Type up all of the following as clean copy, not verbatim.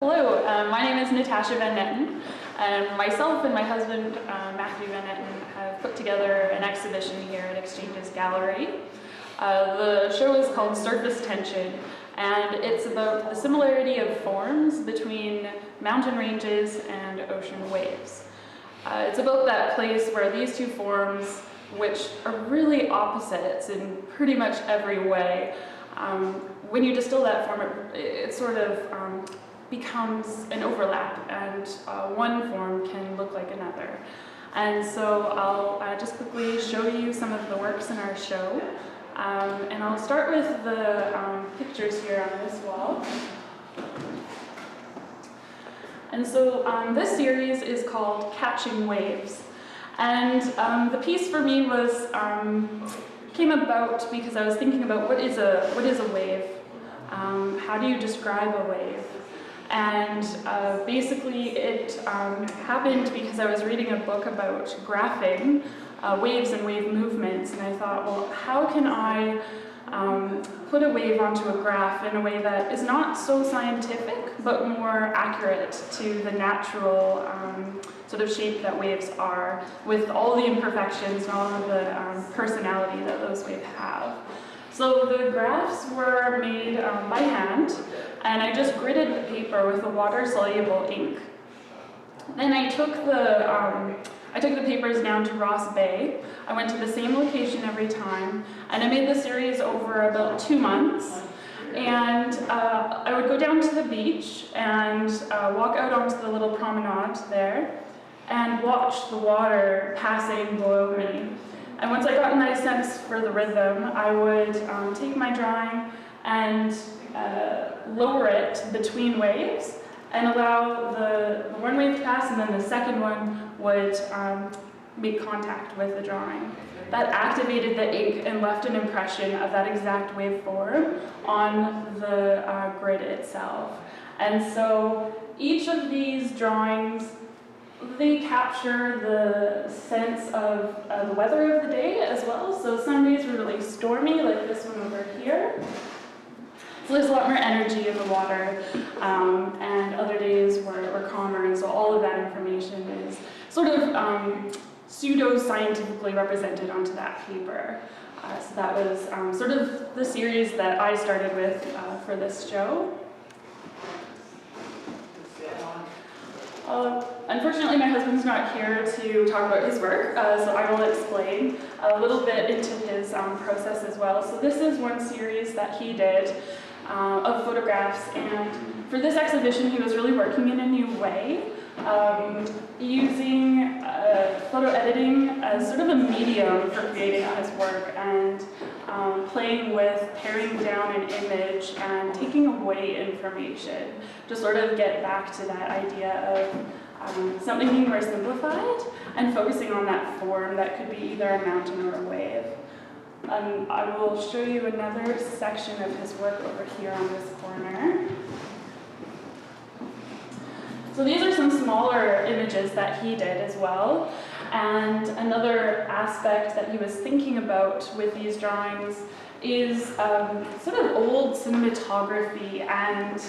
Hello, my name is Natasha Van Netten, and myself and my husband Matthew Van Netten have put together an exhibition here at Xchanges Gallery. The show is called Surface Tension, and it's about the similarity of forms between mountain ranges and ocean waves. It's about that place where these two forms, which are really opposites in pretty much every way, when you distill that form, it sort of becomes an overlap, and one form can look like another. And so I'll just quickly show you some of the works in our show. And I'll start with the pictures here on this wall. And so this series is called Catching Waves. And the piece for me was came about because I was thinking about what is a wave? How do you describe a wave? And basically it happened because I was reading a book about graphing waves and wave movements, and I thought, well, how can I put a wave onto a graph in a way that is not so scientific, but more accurate to the natural sort of shape that waves are, with all the imperfections and all of the personality that those waves have. So the graphs were made by hand, and I just gridded the paper with a water-soluble ink. Then I took the papers down to Ross Bay. I went to the same location every time, and I made the series over about 2 months. And I would go down to the beach and walk out onto the little promenade there and watch the water passing below me. And once I got a nice sense for the rhythm, I would take my drawing and lower it between waves and allow the one wave to pass, and then the second one would make contact with the drawing. That activated the ink and left an impression of that exact waveform on the grid itself. And so each of these drawings, they capture the sense of the weather of the day as well. So some days were really stormy, like this one over here. So there's a lot more energy in the water, and other days were calmer, and so all of that information is sort of pseudo-scientifically represented onto that paper. So that was sort of the series that I started with for this show. Unfortunately, my husband's not here to talk about his work, so I will explain a little bit into his process as well. So this is one series that he did of photographs, and for this exhibition he was really working in a new way, using photo editing as sort of a medium for creating his work, and playing with paring down an image and taking away information to sort of get back to that idea of something being more simplified and focusing on that form that could be either a mountain or a wave. I will show you another section of his work over here on this corner. So these are some smaller images that he did as well. And another aspect that he was thinking about with these drawings is sort of old cinematography and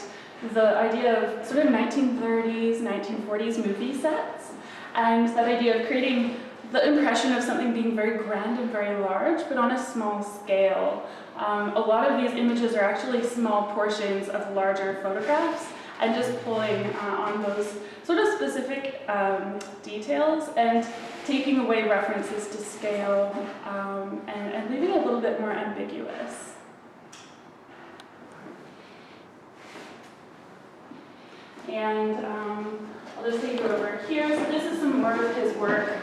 the idea of sort of 1930s, 1940s movie sets, and that idea of creating the impression of something being very grand and very large, but on a small scale. A lot of these images are actually small portions of larger photographs, and just pulling on those sort of specific details and taking away references to scale, and leaving it a little bit more ambiguous. And I'll just take you over here. So this is some more of his work,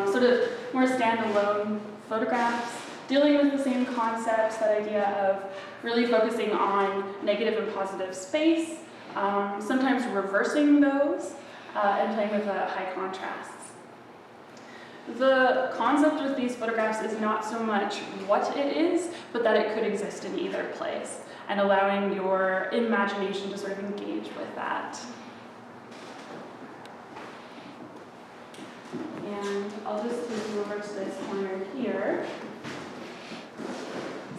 sort of more standalone photographs, dealing with the same concepts, that idea of really focusing on negative and positive space, sometimes reversing those, and playing with high contrasts. The concept with these photographs is not so much what it is, but that it could exist in either place, and allowing your imagination to sort of engage with that. And I'll just take you over to this corner here.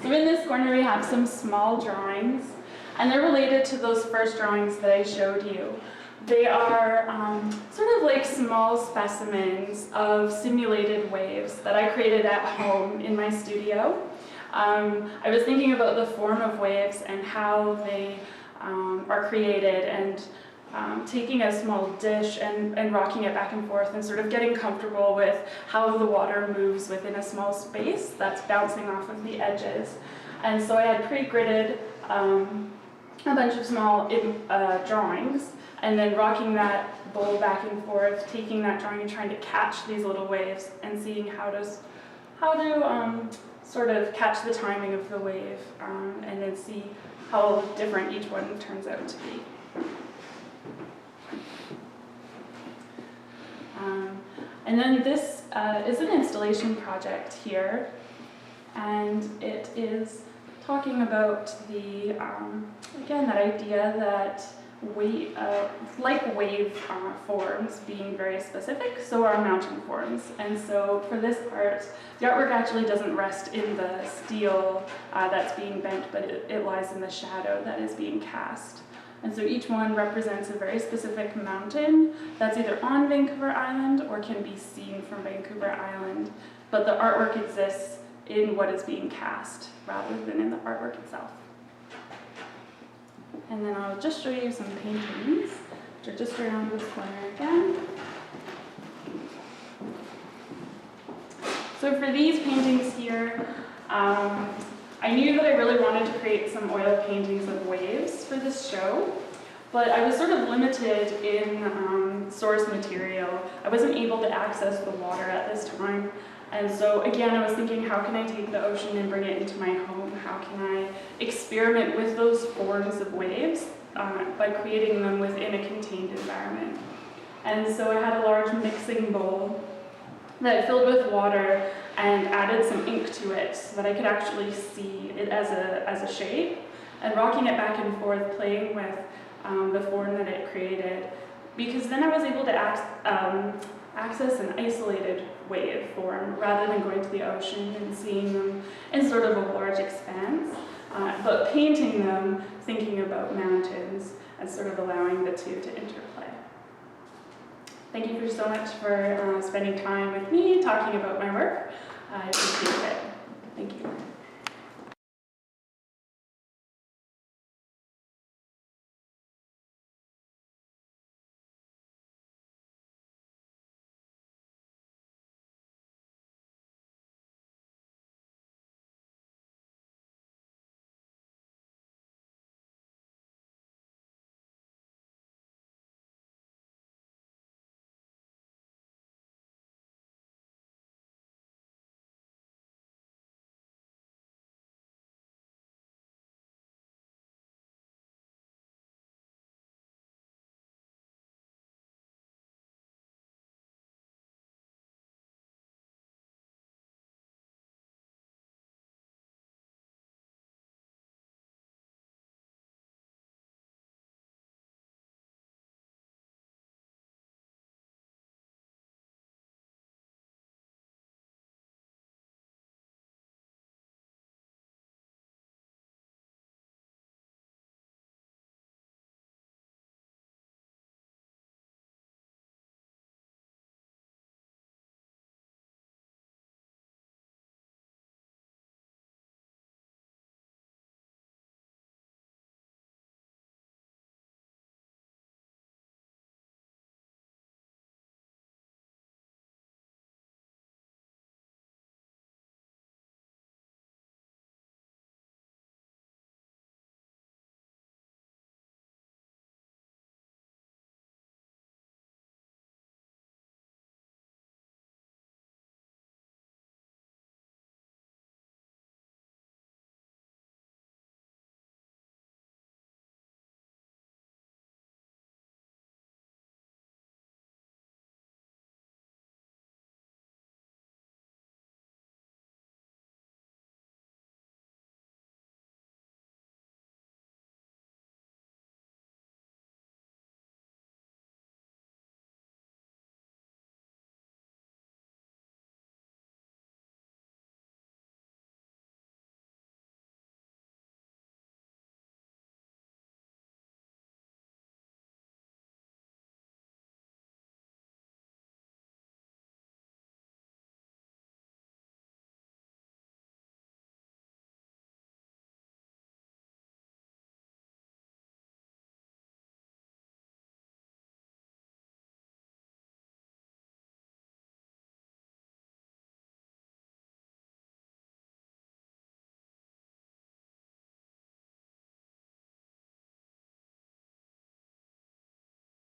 So in this corner we have some small drawings and they're related to those first drawings that I showed you. They are sort of like small specimens of simulated waves that I created at home in my studio. I was thinking about the form of waves and how they are created, and taking a small dish and rocking it back and forth and sort of getting comfortable with how the water moves within a small space that's bouncing off of the edges. And so I had pre-gridded a bunch of small drawings, and then rocking that bowl back and forth, taking that drawing and trying to catch these little waves and seeing how to sort of catch the timing of the wave, and then see how different each one turns out to be. And then this is an installation project here, and it is talking about the, again, that idea that like wave forms being very specific, so are mountain forms. And so for this art, the artwork actually doesn't rest in the steel that's being bent, but it lies in the shadow that is being cast. And so each one represents a very specific mountain that's either on Vancouver Island or can be seen from Vancouver Island, but the artwork exists in what is being cast rather than in the artwork itself. And then I'll just show you some paintings, which are just around this corner again. So for these paintings here, I knew that I really wanted to create some oil paintings of waves for this show, but I was sort of limited in source material. I wasn't able to access the water at this time. And so again, I was thinking, how can I take the ocean and bring it into my home? How can I experiment with those forms of waves by creating them within a contained environment? And so I had a large mixing bowl that I filled with water and added some ink to it so that I could actually see it as a shape, and rocking it back and forth, playing with the form that it created, because then I was able to access an isolated wave form rather than going to the ocean and seeing them in sort of a large expanse, but painting them, thinking about mountains, and sort of allowing the two to interplay. Thank you so much for spending time with me, talking about my work. I appreciate it. Thank you.